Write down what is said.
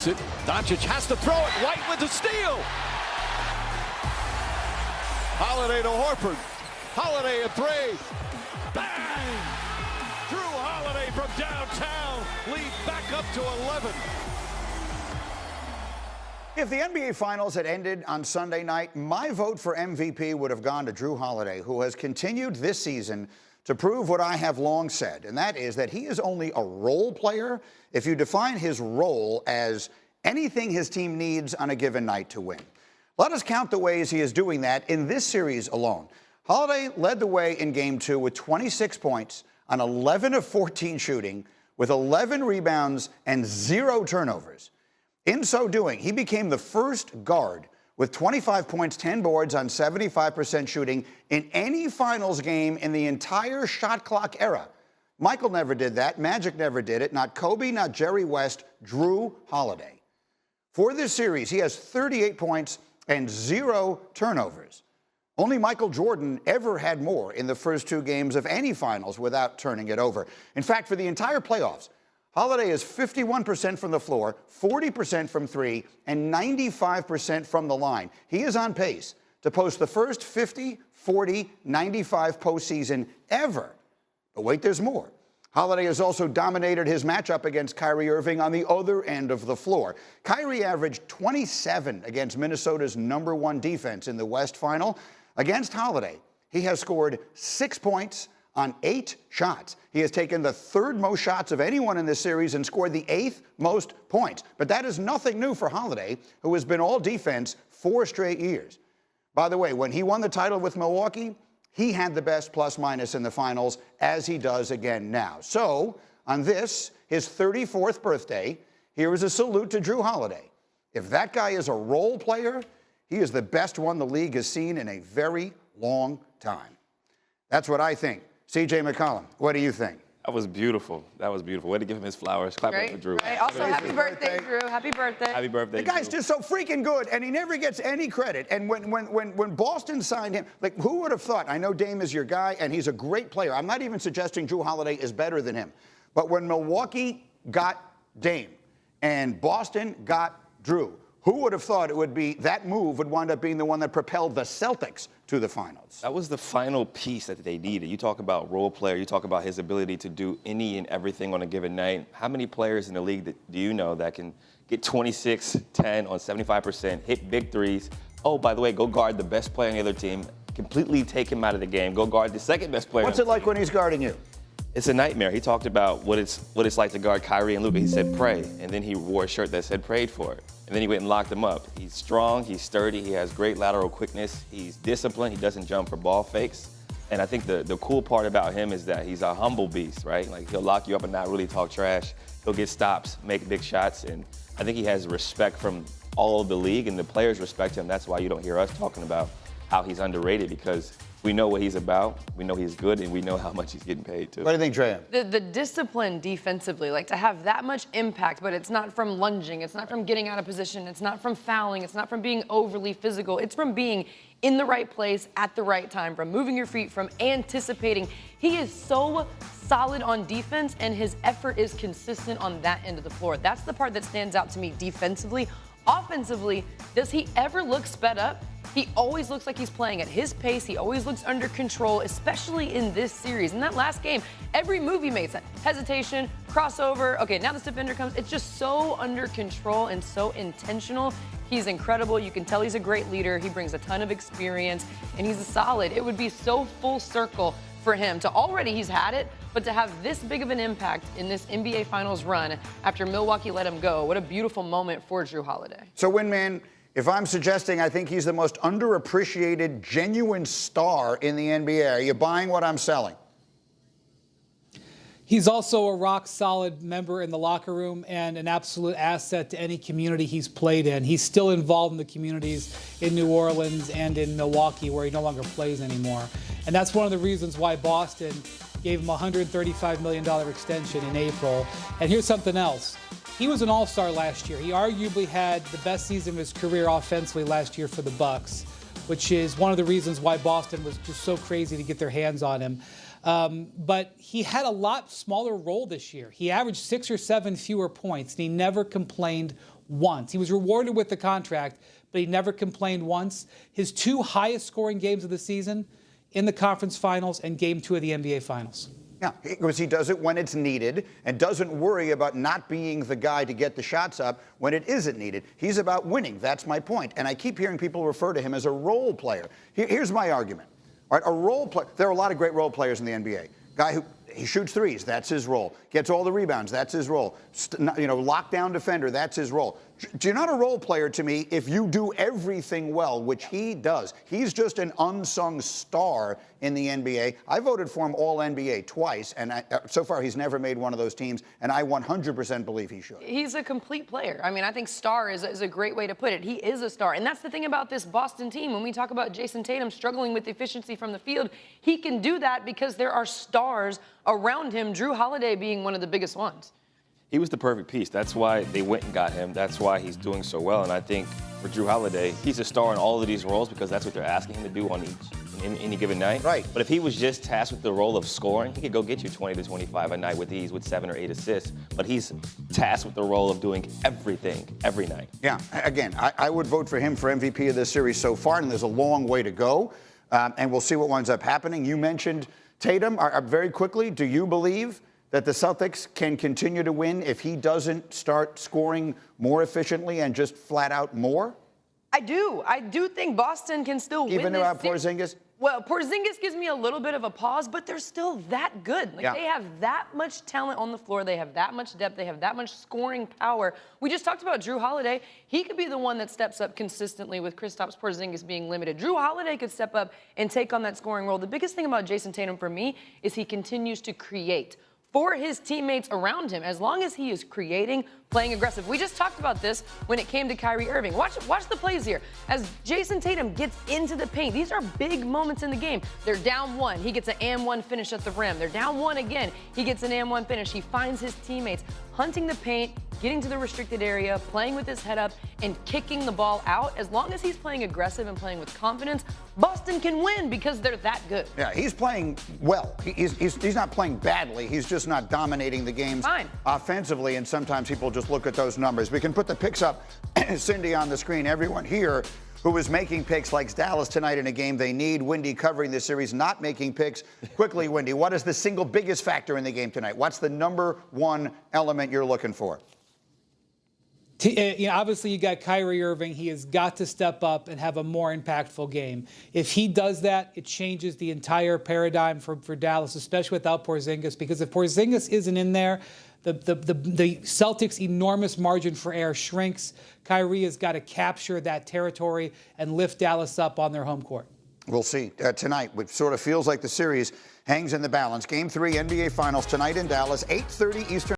Doncic has to throw it. White with the steal. Holiday to Horford. Holiday a three. Bang! Jrue Holiday from downtown. Lead back up to 11. If the NBA Finals had ended on Sunday night, my vote for MVP would have gone to Jrue Holiday, who has continued this season to prove what I have long said, and that is that he is only a role player if you define his role as anything his team needs on a given night to win. Let us count the ways he is doing that in this series alone. Holiday led the way in Game 2 with 26 points on 11 of 14 shooting, with 11 rebounds and 0 turnovers. In so doing, he became the first guard with 25 points, 10 boards on 75% shooting in any finals game in the entire shot clock era. Michael never did that. Magic never did it. Not Kobe, not Jerry West. Jrue Holiday. For this series, he has 38 points and 0 turnovers. Only Michael Jordan ever had more in the first 2 games of any finals without turning it over. In fact, for the entire playoffs, Holiday is 51% from the floor, 40% from 3, and 95% from the line. He is on pace to post the first 50, 40, 95 postseason ever. But wait, there's more. Holiday has also dominated his matchup against Kyrie Irving on the other end of the floor. Kyrie averaged 27 against Minnesota's #1 defense in the West Final. Against Holiday, he has scored 6 points on 8 shots. He has taken the 3rd most shots of anyone in this series and scored the 8th most points. But that is nothing new for Holiday, who has been all defense 4 straight years. By the way, when he won the title with Milwaukee, he had the best plus-minus in the finals, as he does again now. So, on this, his 34th birthday, here is a salute to Jrue Holiday. If that guy is a role player, he is the best one the league has seen in a very long time. That's what I think. C.J. McCollum, what do you think? That was beautiful. That was beautiful. Way to give him his flowers. Clap it up for Jrue. Right. Also, happy birthday, Jrue. Happy birthday. Happy birthday, The guy's Jrue. just so freaking good, and he never gets any credit. And when Boston signed him, like, who would have thought? I know Dame is your guy, and he's a great player. I'm not even suggesting Jrue Holiday is better than him. But when Milwaukee got Dame and Boston got Jrue, who would have thought it would be that move would wind up being the one that propelled the Celtics to the finals? That was the final piece that they needed. You talk about role player. You talk about his ability to do any and everything on a given night. How many players in the league do you know that can get 26, 10 on 75%, hit big threes? Oh, by the way, go guard the best player on the other team, completely take him out of the game, go guard the second best player. What's it like when he's guarding you? It's a nightmare. He talked about what it's like to guard Kyrie and Luka. He said pray, and then he wore a shirt that said prayed for it. And then he went and locked him up. He's strong, he's sturdy, he has great lateral quickness, he's disciplined, he doesn't jump for ball fakes. And I think the cool part about him is that he's a humble beast, right? Like, he'll lock you up and not really talk trash. He'll get stops, make big shots, and I think he has respect from all of the league, and the players respect him. That's why you don't hear us talking about how he's underrated, because we know what he's about, we know he's good, and we know how much he's getting paid, too. What do you think, Drea? The discipline defensively, like to have that much impact, but it's not from lunging, it's not from getting out of position, it's not from fouling, it's not from being overly physical, it's from being in the right place at the right time, from moving your feet, from anticipating. He is so solid on defense, and his effort is consistent on that end of the floor. That's the part that stands out to me defensively. Offensively, does he ever look sped up? He always looks like he's playing at his pace. He always looks under control, especially in this series. In that last game, every move he makes, hesitation, crossover, okay, now this defender comes. It's just so under control and so intentional. He's incredible. You can tell he's a great leader. He brings a ton of experience, and he's a solid. It would be so full circle for him to already, he's had it, but to have this big of an impact in this NBA Finals run after Milwaukee let him go. What a beautiful moment for Jrue Holiday. So, Winman, if I'm suggesting I think he's the most underappreciated, genuine star in the NBA, are you buying what I'm selling? He's also a rock-solid member in the locker room and an absolute asset to any community he's played in. He's still involved in the communities in New Orleans and in Milwaukee, where he no longer plays anymore. And that's one of the reasons why Boston gave him a $135 million extension in April. And here's something else. He was an all-star last year. He arguably had the best season of his career offensively last year for the Bucks, which is one of the reasons why Boston was just so crazy to get their hands on him. But he had a lot smaller role this year. He averaged 6 or 7 fewer points, and he never complained once. He was rewarded with the contract, but he never complained once. His 2 highest scoring games of the season in the conference finals and game 2 of the NBA finals. Yeah, because he does it when it's needed and doesn't worry about not being the guy to get the shots up when it isn't needed. He's about winning. That's my point. And I keep hearing people refer to him as a role player. Here's my argument. All right, a role player. There are a lot of great role players in the NBA. Guy who he shoots threes, that's his role. Gets all the rebounds, that's his role. Lockdown defender, that's his role. You're not a role player to me if you do everything well, which he does. He's just an unsung star in the NBA. I voted for him All-NBA twice, and so far he's never made one of those teams, and I 100% believe he should. He's a complete player. I mean, I think star is a great way to put it. He is a star, and that's the thing about this Boston team. When we talk about Jason Tatum struggling with efficiency from the field, he can do that because there are stars around him, Jrue Holiday being one of the biggest ones. He was the perfect piece. That's why they went and got him. That's why he's doing so well. And I think for Jrue Holiday, he's a star in all of these roles because that's what they're asking him to do on any given night. Right. But if he was just tasked with the role of scoring, he could go get you 20 to 25 a night with ease with 7 or 8 assists. But he's tasked with the role of doing everything every night. Yeah, again, I would vote for him for MVP of this series so far, and there's a long way to go. And we'll see what winds up happening. You mentioned Tatum. Very quickly, do you believe that the Celtics can continue to win if he doesn't start scoring more efficiently and just flat out more? I do. I do think Boston can still win. Even without Porzingis? Well, Porzingis gives me a little bit of a pause, but they're still that good. Like, They have that much talent on the floor. They have that much depth. They have that much scoring power. We just talked about Jrue Holiday. He could be the one that steps up consistently with Kristaps Porzingis being limited. Jrue Holiday could step up and take on that scoring role. The biggest thing about Jason Tatum for me is he continues to create for his teammates around him, as long as he is creating, playing aggressive. We just talked about this when it came to Kyrie Irving. Watch the plays here. As Jason Tatum gets into the paint, these are big moments in the game. They're down 1. He gets an and-1 finish at the rim. They're down 1 again. He gets an and-1 finish. He finds his teammates hunting the paint, getting to the restricted area, playing with his head up, and kicking the ball out. As long as he's playing aggressive and playing with confidence, Boston can win because they're that good. Yeah, he's playing well. He's not playing badly. He's just not dominating the games offensively, and sometimes people just look at those numbers. We can put the picks up, Cindy, on the screen. Everyone here who is making picks likes Dallas tonight in a game they need. Wendy covering this series, not making picks. Quickly, Wendy, what is the single biggest factor in the game tonight? What's the #1 element you're looking for? Obviously, you got Kyrie Irving. He has got to step up and have a more impactful game. If he does that, it changes the entire paradigm for Dallas, especially without Porzingis, because if Porzingis isn't in there, the Celtics' enormous margin for error shrinks. Kyrie has got to capture that territory and lift Dallas up on their home court. We'll see tonight, which sort of feels like the series hangs in the balance. Game 3 NBA Finals tonight in Dallas, 8:30 Eastern.